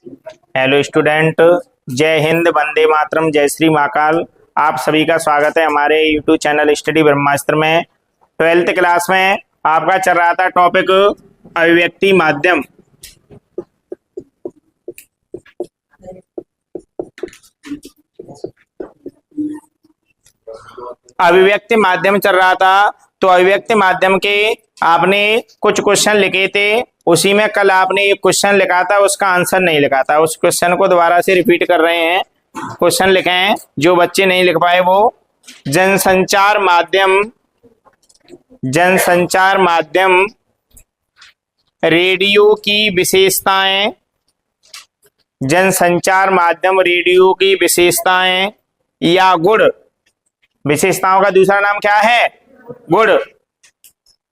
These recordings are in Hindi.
हेलो स्टूडेंट, जय हिंद, वंदे मातरम, जय श्री महाकाल। आप सभी का स्वागत है हमारे यूट्यूब चैनल स्टडी ब्रह्मास्त्र में। 12th क्लास में आपका चल रहा था टॉपिक अभिव्यक्ति माध्यम। अभिव्यक्ति माध्यम चल रहा था, तो अभिव्यक्ति माध्यम के आपने कुछ क्वेश्चन लिखे थे। उसी में कल आपने एक क्वेश्चन लिखा था, उसका आंसर नहीं लिखा था। उस क्वेश्चन को दोबारा से रिपीट कर रहे हैं। क्वेश्चन लिखे हैं, जो बच्चे नहीं लिख पाए वो जनसंचार माध्यम रेडियो की विशेषताएं, जनसंचार माध्यम रेडियो की विशेषताएं या गुण। विशेषताओं का दूसरा नाम क्या है? गुण।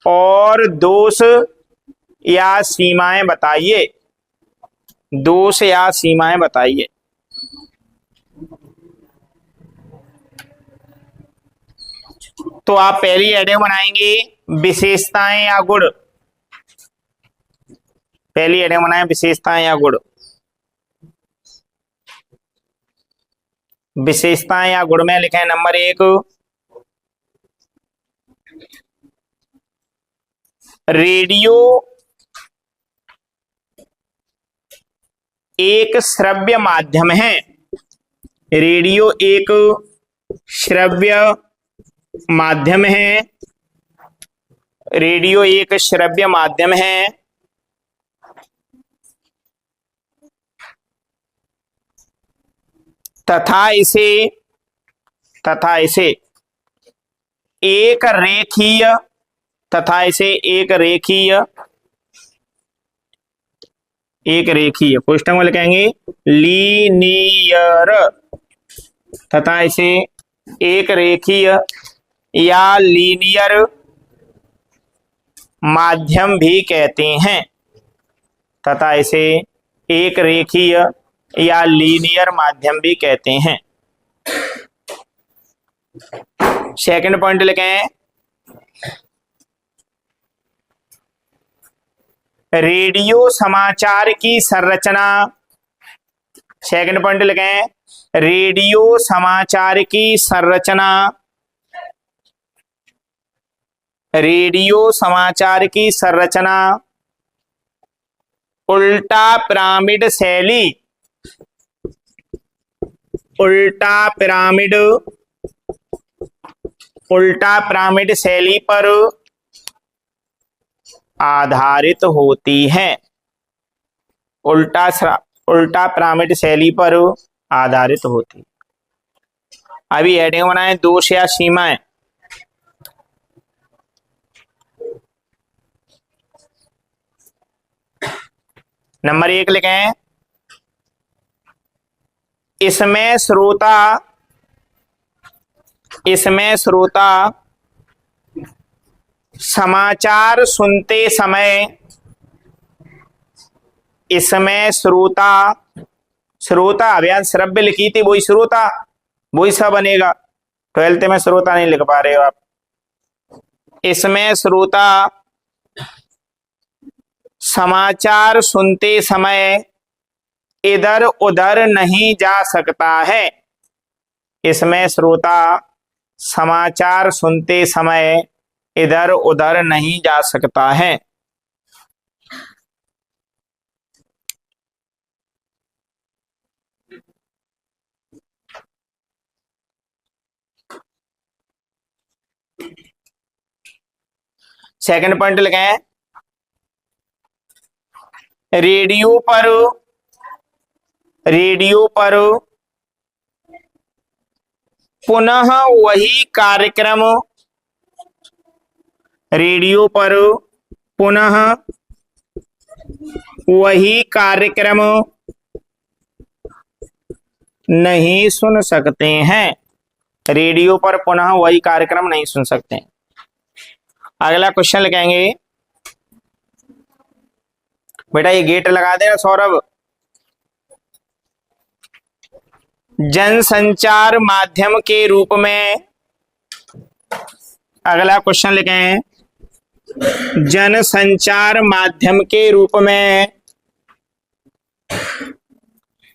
और दोष या सीमाएं बताइए। दोष या सीमाएं बताइए। तो आप पहली हेडिंग बनाएंगे विशेषताएं या गुण। पहली हेडिंग बनाए विशेषताएं या गुण। विशेषताएं या गुण में लिखें नंबर 1, रेडियो एक श्रव्य माध्यम है। रेडियो एक श्रव्य माध्यम है। रेडियो एक श्रव्य माध्यम है तथा इसे एक रेखीय पुस्तक में लिखेंगे लीनियर, तथा इसे एक रेखीय या लीनियर माध्यम भी कहते हैं। तथा इसे एक रेखीय या लीनियर माध्यम भी कहते हैं। सेकंड पॉइंट लिखें, रेडियो समाचार की संरचना। सेकंड पॉइंट लिखें, रेडियो समाचार की संरचना। रेडियो समाचार की संरचना उल्टा पिरामिड शैली, उल्टा पिरामिड शैली पर आधारित होती है। उल्टा पिरामिड शैली पर आधारित होती है। अभी हेडिंग बनाए दोष या सीमाएं। नंबर 1 लिखें, इसमें श्रोता समाचार सुनते समय, इसमें श्रोता अभियान श्रव्य लिखी थी, वही श्रोता, वही सा बनेगा। 12th में श्रोता नहीं लिख पा रहे हो आप। इसमें श्रोता समाचार सुनते समय इधर उधर नहीं जा सकता है। इसमें श्रोता समाचार सुनते समय इधर उधर नहीं जा सकता है। सेकंड पॉइंट लिखें, रेडियो पर पुनः वही कार्यक्रम, रेडियो पर पुनः वही कार्यक्रम नहीं सुन सकते हैं। रेडियो पर पुनः वही कार्यक्रम नहीं सुन सकते हैं। अगला क्वेश्चन लिखेंगे, बेटा ये गेट लगा देना सौरभ। जनसंचार माध्यम के रूप में, अगला क्वेश्चन लिखें, जनसंचार माध्यम के रूप में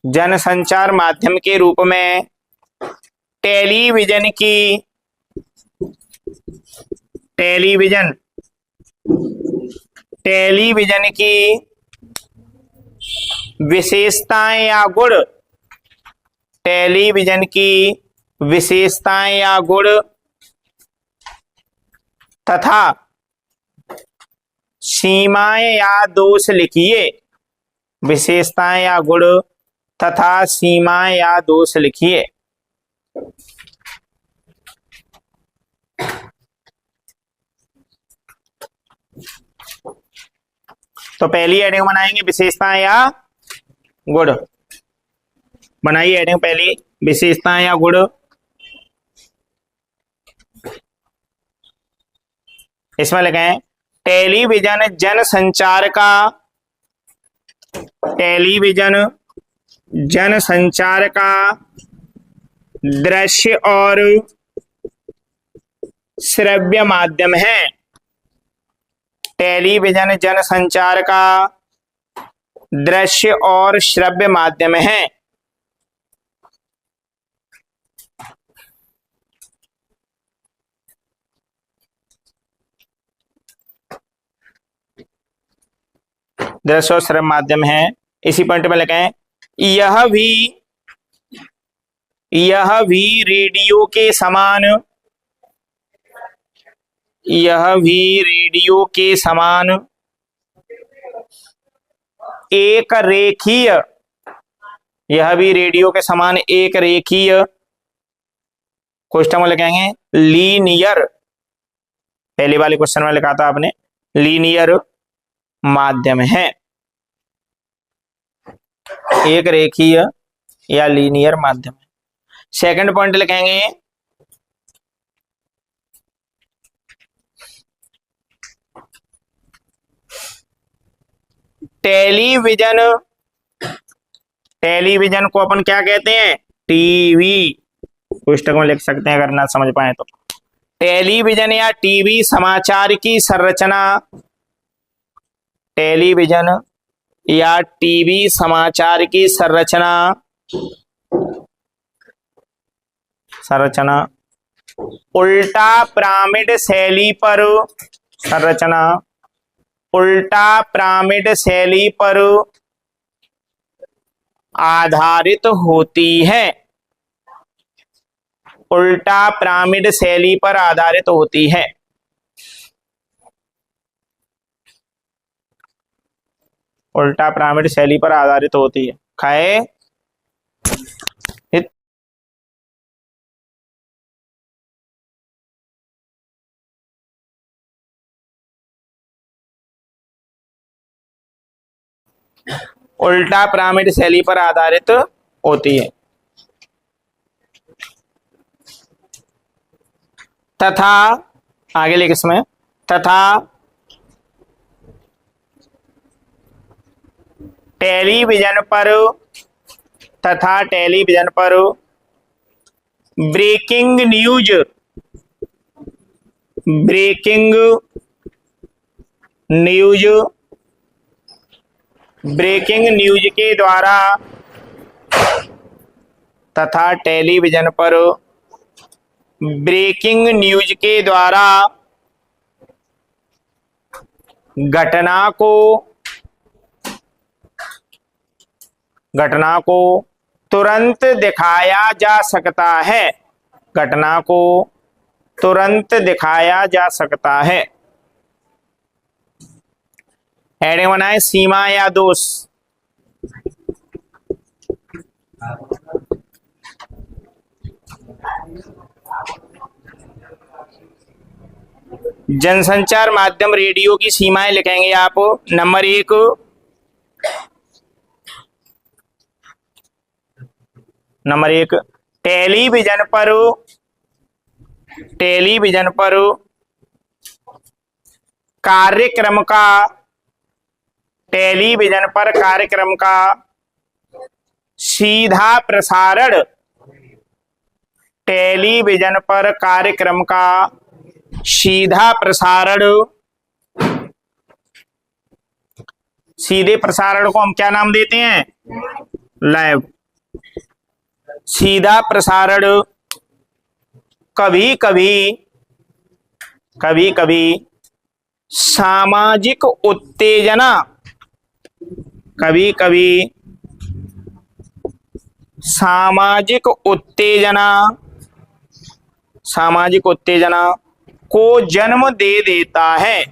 जनसंचार माध्यम के रूप में टेलीविजन की विशेषताएं या गुण, टेलीविजन की विशेषताएं या गुण तथा सीमाएं या दोष लिखिए। विशेषताएं या गुण तथा सीमाएं या दोष लिखिए। तो पहली हेडिंग बनाएंगे विशेषताएं या गुण। बनाइए हेडिंग पहली, विशेषताएं या गुण। इसमें लिखें टेलीविजन जनसंचार का दृश्य और श्रव्य माध्यम है। टेलीविजन जनसंचार का दृश्य और श्रव्य माध्यम है। दृश्य और श्रव्य माध्यम है। इसी पॉइंट में लिखें यह भी रेडियो के समान, यह भी रेडियो के समान एक रेखीय, यह भी रेडियो के समान एक रेखीय, क्वेश्चन में लिखेंगे लीनियर। पहले वाले क्वेश्चन में लिखा था आपने लीनियर माध्यम है। एक रेखीय या लीनियर माध्यम है। सेकंड पॉइंट लिखेंगे टेलीविजन को अपन क्या कहते हैं? टीवी। पुस्तक में लिख सकते हैं अगर ना समझ पाए तो। टेलीविजन या टीवी समाचार की संरचना, टेलीविजन या टीवी समाचार की संरचना उल्टा पिरामिड शैली पर, संरचना उल्टा पिरामिड शैली पर आधारित होती है। उल्टा पिरामिड शैली पर आधारित होती है। उल्टा पिरामिड शैली पर आधारित होती है। खाए उल्टा पिरामिड शैली पर आधारित होती है। तथा आगे लिख इसमें तथा टेलीविजन पर ब्रेकिंग न्यूज के द्वारा, तथा टेलीविजन पर ब्रेकिंग न्यूज के द्वारा घटना को तुरंत दिखाया जा सकता है। घटना को तुरंत दिखाया जा सकता है। हेडिंग बनाए सीमा या दोष। जनसंचार माध्यम रेडियो की सीमाएं लिखेंगे आप। नंबर 1, टेलीविजन पर कार्यक्रम का सीधा प्रसारण, टेलीविजन पर कार्यक्रम का सीधा प्रसारण, सीधे प्रसारण को हम क्या नाम देते हैं? लाइव। सीधा प्रसारण कभी कभी सामाजिक उत्तेजना, कभी कभी सामाजिक उत्तेजना को जन्म दे देता है,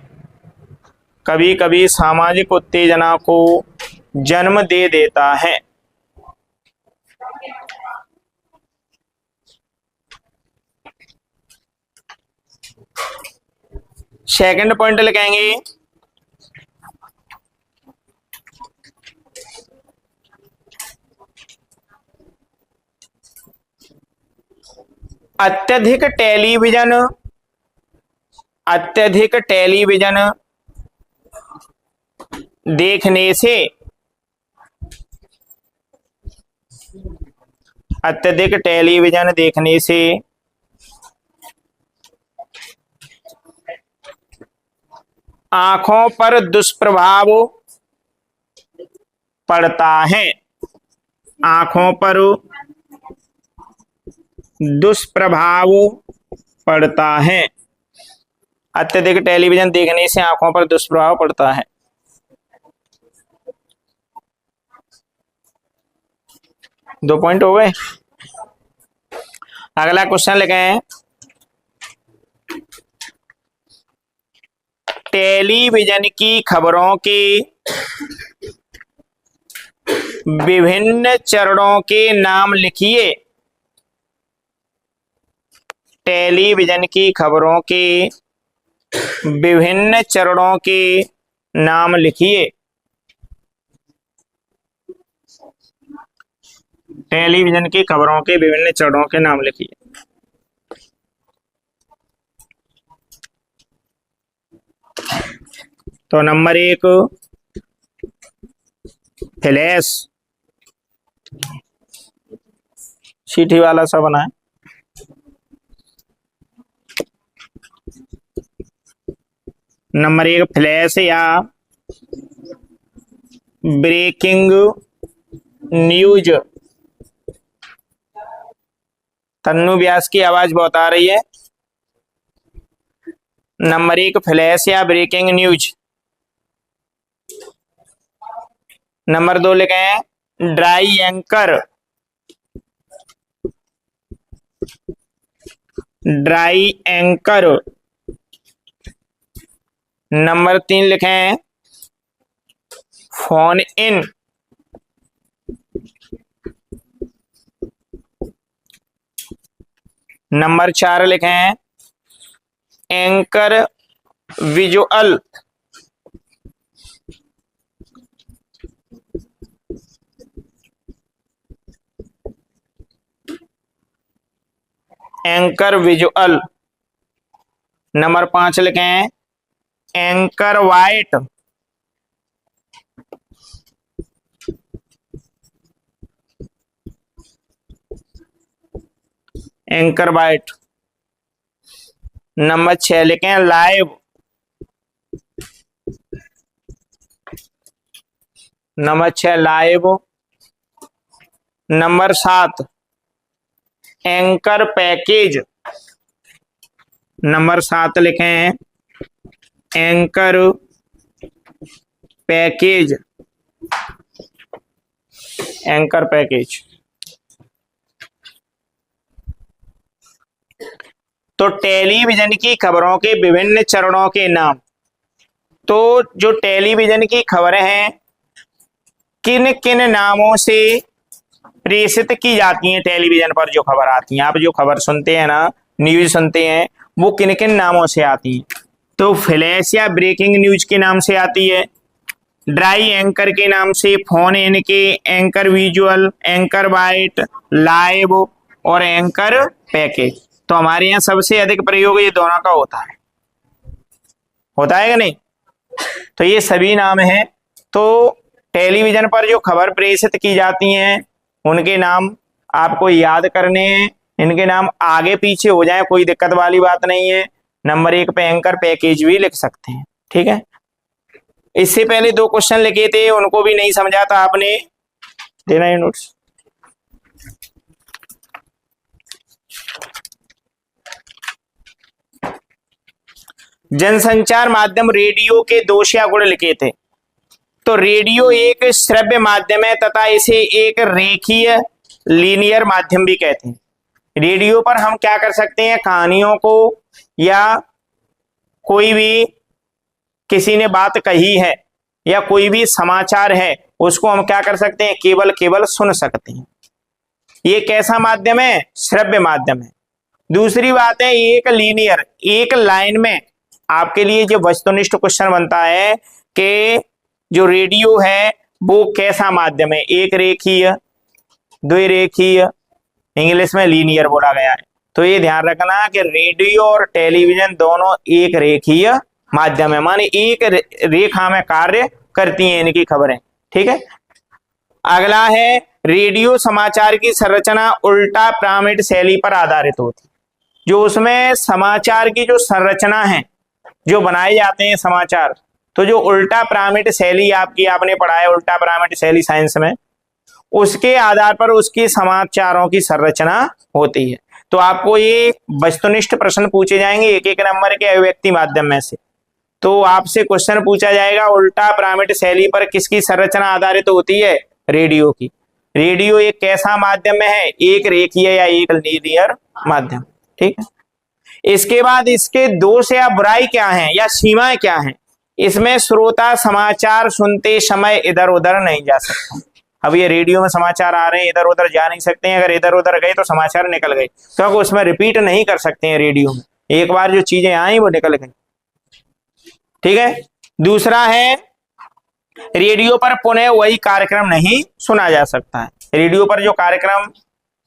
कभी कभी सामाजिक उत्तेजना को जन्म दे देता है। सेकंड पॉइंट लिखेंगे अत्यधिक टेलीविजन देखने से, अत्यधिक टेलीविजन देखने से आंखों पर दुष्प्रभाव पड़ता है, आंखों पर दुष्प्रभाव पड़ता है। अत्यधिक टेलीविजन देखने से आंखों पर दुष्प्रभाव पड़ता है। दो पॉइंट हो गए। अगला क्वेश्चन लिखें, टेलीविजन की खबरों के विभिन्न चरणों के नाम लिखिए। टेलीविजन की खबरों के विभिन्न चरणों के नाम लिखिए। टेलीविजन की खबरों के विभिन्न चरणों के नाम लिखिए। तो नंबर 1 फ्लैश, सीटी वाला सा बना है। नंबर 1 फ्लैश या ब्रेकिंग न्यूज। तन्नू व्यास की आवाज बहुत आ रही है। नंबर 1 फ्लैश या ब्रेकिंग न्यूज। नंबर 2 लिखे हैं dry anchor, dry anchor. Number 3 लिखे हैं फोन इन। नंबर 4 लिखे हैं anchor visual. Anchor visual. Number 5 लिखे हैं anchor white. Anchor white. Number 6 लिखे हैं live. Number 6 live. Number 7 anchor package. Number 7 लिखे हैं एंकर पैकेज। Anchor package. तो टेलीविजन की खबरों के विभिन्न चरणों के नाम। तो जो टेलीविजन की खबरें हैं किन किन नामों से प्रेषित की जाती हैं, टेलीविजन पर जो खबर आती है, आप जो खबर सुनते हैं ना, न्यूज सुनते हैं, वो किन किन नामों से आती है। तो फ्लैश या ब्रेकिंग न्यूज के नाम से आती है, ड्राई एंकर के नाम से, फोन इन के, anchor visual, anchor white, live और एंकर पैकेज। तो हमारे यहाँ सबसे अधिक प्रयोग ये दोनों का होता है कि नहीं। तो ये सभी नाम हैं। तो टेलीविजन पर जो खबर प्रेषित की जाती हैं उनके नाम आपको याद करने हैं। इनके नाम आगे पीछे हो जाए कोई दिक्कत वाली बात नहीं है। नंबर 1 पे एंकर पैकेज भी लिख सकते हैं, ठीक है। इससे पहले 2 क्वेश्चन लिखे थे, उनको भी नहीं समझा था आपने, देना ये नोट्स। जनसंचार माध्यम रेडियो के दोष या गुण लिखे थे। तो रेडियो एक श्रव्य माध्यम है तथा इसे एक रेखीय लीनियर माध्यम भी कहते हैं। रेडियो पर हम क्या कर सकते हैं, कहानियों को या कोई भी किसी ने बात कही है या कोई भी समाचार है उसको हम क्या कर सकते हैं, केवल सुन सकते हैं। ये कैसा माध्यम है, श्रव्य माध्यम है। दूसरी बात है एक लीनियर, एक लाइन में। आपके लिए जो वस्तुनिष्ठ क्वेश्चन बनता है कि जो रेडियो है वो कैसा माध्यम है, एक रेखीय, द्विरेखीय, इंग्लिश में लीनियर बोला गया है। तो ये ध्यान रखना कि रेडियो और टेलीविजन दोनों एक रेखीय माध्यम है, माने एक रेखा में कार्य करती हैं इनकी खबरें। ठीक है। अगला है रेडियो समाचार की संरचना उल्टा पिरामिड शैली पर आधारित होती है। जो उसमें समाचार की जो संरचना है, जो बनाए जाते हैं समाचार, तो जो उल्टा पिरामिड शैली आपने पढ़ा है, उल्टा पिरामिड शैली साइंस में, उसके आधार पर उसकी समाचारों की संरचना होती है। तो आपको ये वस्तुनिष्ठ प्रश्न पूछे जाएंगे एक एक नंबर के अभिव्यक्ति माध्यम में से। तो आपसे क्वेश्चन पूछा जाएगा उल्टा पिरामिड शैली पर किसकी संरचना आधारित होती है, रेडियो की। रेडियो एक कैसा माध्यम है, एक रेखीय या एक लीनियर माध्यम। ठीक है। इसके बाद इसके दोष या बुराई क्या है या सीमाएं क्या हैं। इसमें श्रोता समाचार सुनते समय इधर उधर नहीं जा सकता। अब ये रेडियो में समाचार आ रहे हैं, इधर उधर जा नहीं सकते हैं। अगर इधर उधर गए तो समाचार निकल गए, क्योंकि उसमें रिपीट नहीं कर सकते हैं। रेडियो में एक बार जो चीजें आई वो निकल गई। ठीक है। दूसरा है रेडियो पर पुनः वही कार्यक्रम नहीं सुना जा सकता है। रेडियो पर जो कार्यक्रम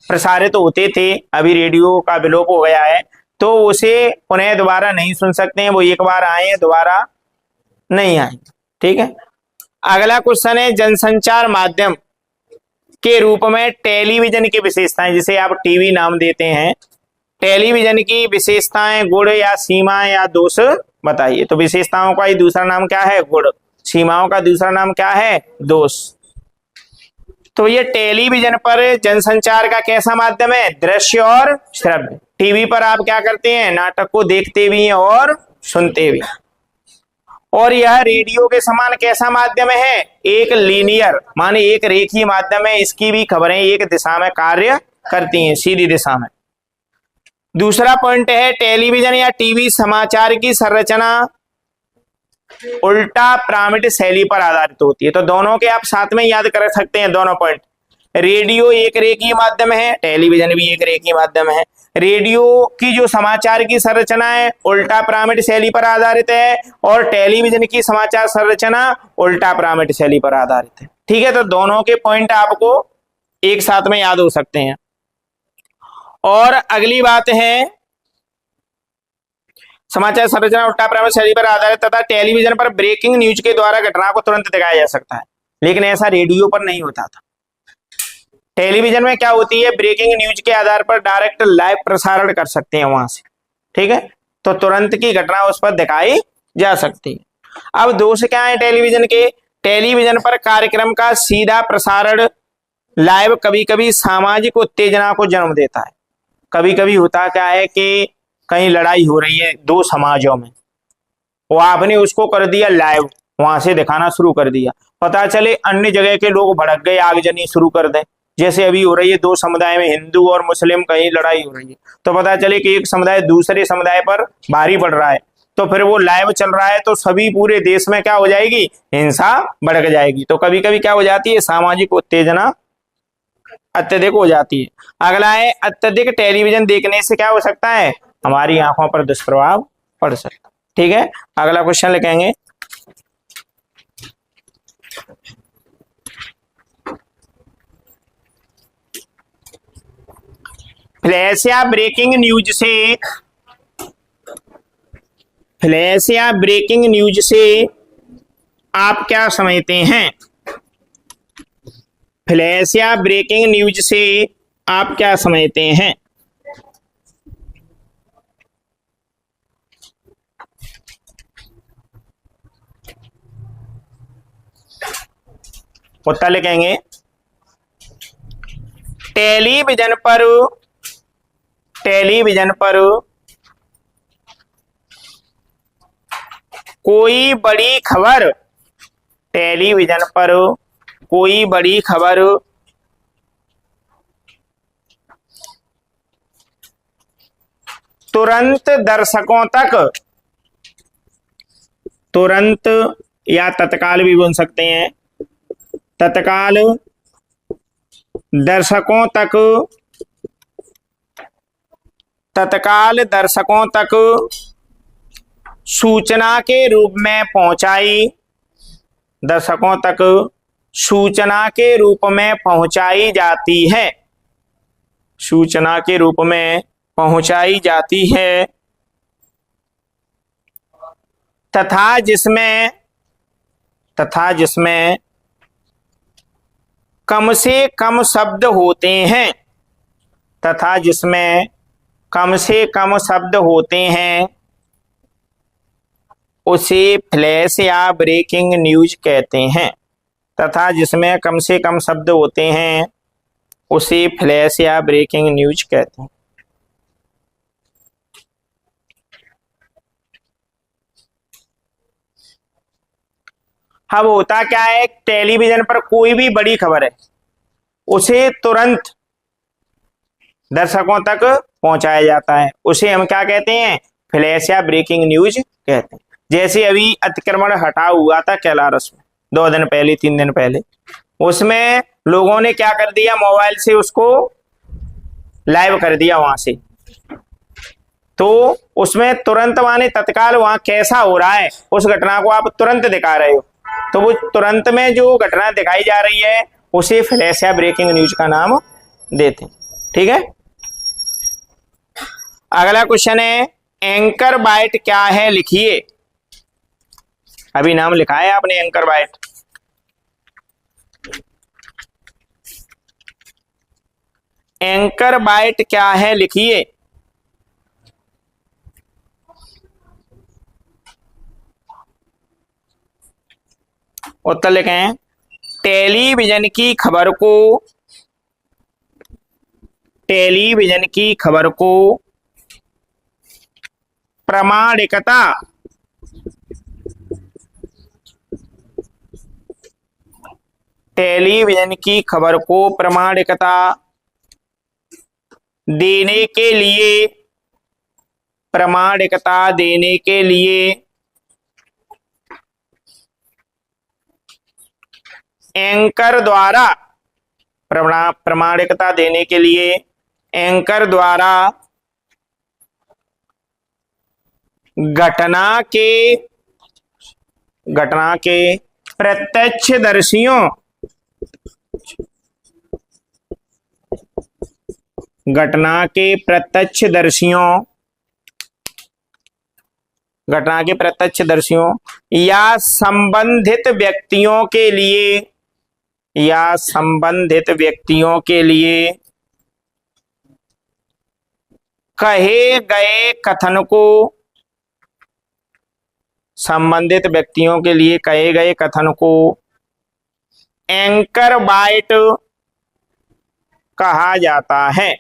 प्रसारित होते थे, अभी रेडियो का विलोप हो गया है, तो उसे पुनः दोबारा नहीं सुन सकते हैं। वो एक बार आए दोबारा नहीं आएंगे। ठीक है। अगला क्वेश्चन है जनसंचार माध्यम के रूप में टेलीविजन की विशेषताएं, जिसे आप टीवी नाम देते हैं, टेलीविजन की विशेषताएं, गुण या सीमाएं या दोष बताइए। तो विशेषताओं का ही दूसरा नाम क्या है, गुण। सीमाओं का दूसरा नाम क्या है, दोष। तो ये टेलीविजन पर जनसंचार का कैसा माध्यम है, दृश्य और श्रव्य। टीवी पर आप क्या करते हैं, नाटक को देखते भी हैं और सुनते भी। और यह रेडियो के समान कैसा माध्यम है, एक लीनियर, माने एक रेखीय माध्यम है। इसकी भी खबरें एक दिशा में कार्य करती हैं, सीधी दिशा में। दूसरा पॉइंट है टेलीविजन या टीवी समाचार की संरचना उल्टा पिरामिड शैली पर आधारित होती है। तो दोनों के आप साथ में याद कर सकते हैं दोनों पॉइंट। रेडियो एक रेखीय माध्यम है, टेलीविजन भी एक रेखीय माध्यम है। रेडियो की जो समाचार की संरचना है उल्टा पिरामिड शैली पर आधारित है, और टेलीविजन की समाचार संरचना उल्टा पिरामिड शैली पर आधारित है। ठीक है। तो दोनों के पॉइंट आपको एक साथ में याद हो सकते हैं। और अगली बात है समाचार संरचना उल्टा पिरामिड शैली पर आधारित तथा टेलीविजन पर ब्रेकिंग न्यूज के द्वारा घटना को तुरंत दिखाया जा सकता है, लेकिन ऐसा रेडियो पर नहीं होता था। टेलीविजन में क्या होती है, ब्रेकिंग न्यूज के आधार पर डायरेक्ट लाइव प्रसारण कर सकते हैं वहां से। ठीक है। तो तुरंत की घटना उस पर दिखाई जा सकती है। अब दोष क्या है टेलीविजन के, टेलीविजन पर कार्यक्रम का सीधा प्रसारण लाइव कभी कभी सामाजिक उत्तेजना को जन्म देता है। कभी कभी होता क्या है कि कहीं लड़ाई हो रही है दो समाजों में, वो आपने उसको कर दिया लाइव, वहां से दिखाना शुरू कर दिया। पता चले अन्य जगह के लोग भड़क गए, आगजनी शुरू कर दें। जैसे अभी हो रही है दो समुदाय में, हिंदू और मुस्लिम, कहीं लड़ाई हो रही है, तो पता चले कि एक समुदाय दूसरे समुदाय पर भारी पड़ रहा है, तो फिर वो लाइव चल रहा है, तो सभी पूरे देश में क्या हो जाएगी, हिंसा भड़क जाएगी। तो कभी कभी क्या हो जाती है, सामाजिक उत्तेजना अत्यधिक हो जाती है। अगला है अत्यधिक टेलीविजन देखने से क्या हो सकता है, हमारी आंखों पर दुष्प्रभाव पड़ सकता है। ठीक है। अगला क्वेश्चन लिखेंगे, फ्लैश या ब्रेकिंग न्यूज से आप क्या समझते हैं, फ्लैश या ब्रेकिंग न्यूज से आप क्या समझते हैं। उत्तर लिखेंगे, टेलीविजन पर कोई बड़ी खबर, टेलीविजन पर कोई बड़ी खबर तुरंत या तत्काल भी बोल सकते हैं, तत्काल दर्शकों तक सूचना के रूप में पहुंचाई, दर्शकों तक सूचना के रूप में पहुंचाई जाती है, सूचना के रूप में पहुंचाई जाती है, तथा जिसमें कम से कम शब्द होते हैं, तथा जिसमें कम से कम शब्द होते हैं, उसे फ्लैश या ब्रेकिंग न्यूज कहते हैं, तथा जिसमें कम से कम शब्द होते हैं उसे फ्लैश या ब्रेकिंग न्यूज कहते हैं। अब होता क्या है, टेलीविजन पर कोई भी बड़ी खबर है उसे तुरंत दर्शकों तक पहुंचाया जाता है, उसे हम क्या कहते हैं, फ्लैश या ब्रेकिंग न्यूज कहते हैं। जैसे अभी अतिक्रमण हटाव हुआ था कैलारस में 2 दिन पहले 3 दिन पहले, उसमें लोगों ने क्या कर दिया, मोबाइल से उसको लाइव कर दिया वहां से, तो उसमें तुरंत माने तत्काल वहां कैसा हो रहा है उस घटना को आप तुरंत दिखा रहे हो, तो वो तुरंत में जो घटना दिखाई जा रही है उसे फ्लैश या ब्रेकिंग न्यूज का नाम देते हैं। ठीक है, अगला क्वेश्चन है, एंकर बाइट क्या है लिखिए। अभी नाम लिखा है आपने एंकर बाइट। एंकर बाइट क्या है लिखिए। उत्तर लिखें, टेलीविजन की खबर को प्रामाणिकता देने के लिए एंकर द्वारा प्रामाणिकता देने के लिए एंकर द्वारा घटना के प्रत्यक्षदर्शियों या संबंधित व्यक्तियों के लिए कहे गए कथन को एंकर बाइट कहा जाता है।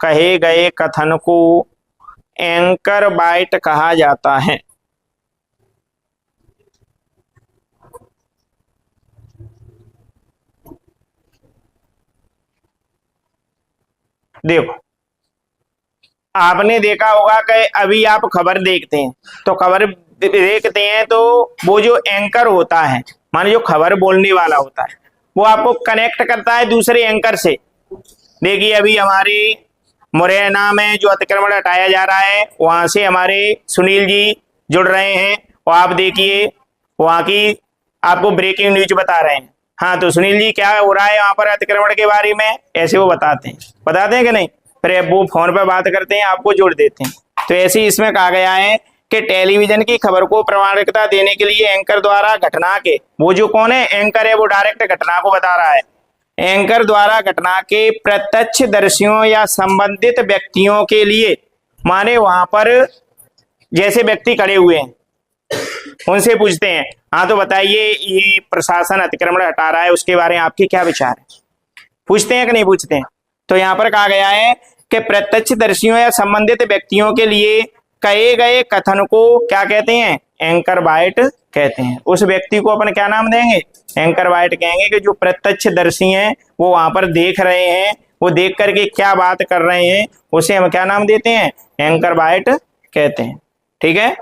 कहे गए कथन को एंकर बाइट कहा जाता है। देखो, आपने देखा होगा कि अभी आप खबर देखते हैं तो वो जो एंकर होता है, माने जो खबर बोलने वाला होता है, वो आपको कनेक्ट करता है दूसरे एंकर से। देखिए, अभी हमारे मुरैना में जो अतिक्रमण हटाया जा रहा है वहां से हमारे सुनील जी जुड़ रहे हैं, और आप देखिए वहां की आपको ब्रेकिंग न्यूज बता रहे हैं। हाँ, तो सुनील जी क्या हो रहा है वहां पर अतिक्रमण के बारे में, ऐसे वो बताते हैं कि नहीं, फिर वो फोन पर बात करते हैं, आपको जोड़ देते हैं। तो ऐसे ही इसमें कहा गया है कि टेलीविजन की खबर को प्रामाणिकता देने के लिए एंकर द्वारा घटना के, वो जो कौन है एंकर है, वो डायरेक्ट घटना को बता रहा है, एंकर द्वारा घटना के प्रत्यक्षदर्शियों या संबंधित व्यक्तियों के लिए, माने वहां पर जैसे व्यक्ति खड़े हुए हैं उनसे पूछते हैं, हाँ तो बताइए ये प्रशासन अतिक्रमण हटा रहा है, उसके बारे में आपके क्या विचार है। पूछते हैं कि नहीं पूछते हैं? तो यहाँ पर कहा गया है कि प्रत्यक्षदर्शियों या संबंधित व्यक्तियों के लिए कहे गए कथन को क्या कहते हैं? एंकर बाइट कहते हैं। उस व्यक्ति को अपन क्या नाम देंगे? एंकर बाइट कहेंगे कि जो प्रत्यक्षदर्शी हैं, वो वहां पर देख रहे हैं, वो देख करके क्या बात कर रहे हैं, उसे हम क्या नाम देते हैं? एंकर बाइट कहते हैं। ठीक है।